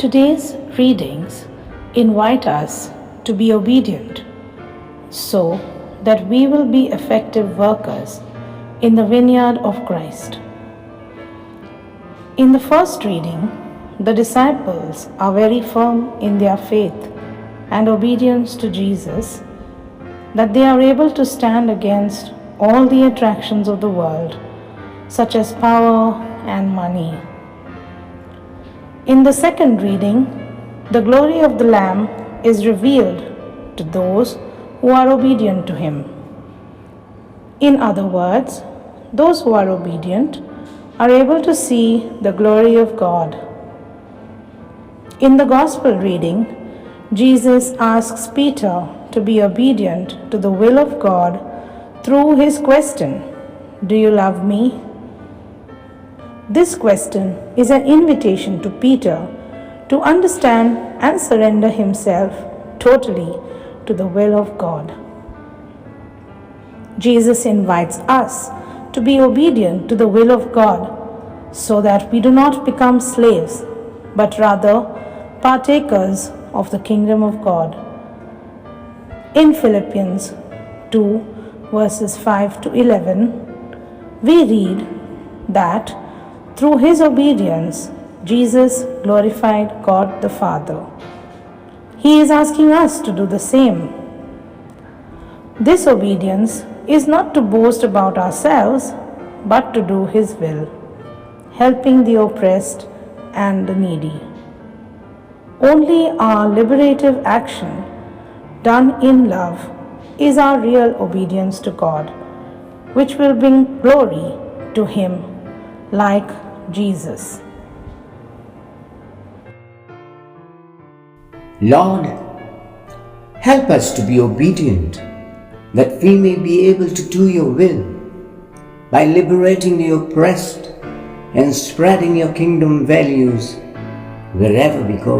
Today's readings invite us to be obedient so that we will be effective workers in the vineyard of Christ. In the first reading, the disciples are very firm in their faith and obedience to Jesus that they are able to stand against all the attractions of the world, such as power and money. In the second reading, the glory of the Lamb is revealed to those who are obedient to Him. In other words, those who are obedient are able to see the glory of God. In the Gospel reading, Jesus asks Peter to be obedient to the will of God through his question, "Do you love me?" This question is an invitation to Peter to understand and surrender himself totally to the will of God. Jesus invites us to be obedient to the will of God so that we do not become slaves, but rather partakers of the kingdom of God. In Philippians 2 verses 5 to 11, we read that through his obedience, Jesus glorified God the Father. He is asking us to do the same. This obedience is not to boast about ourselves, but to do his will, helping the oppressed and the needy. Only our liberative action, done in love, is our real obedience to God, which will bring glory to him like Jesus. Lord, help us to be obedient, that we may be able to do your will by liberating the oppressed and spreading your kingdom values wherever we go.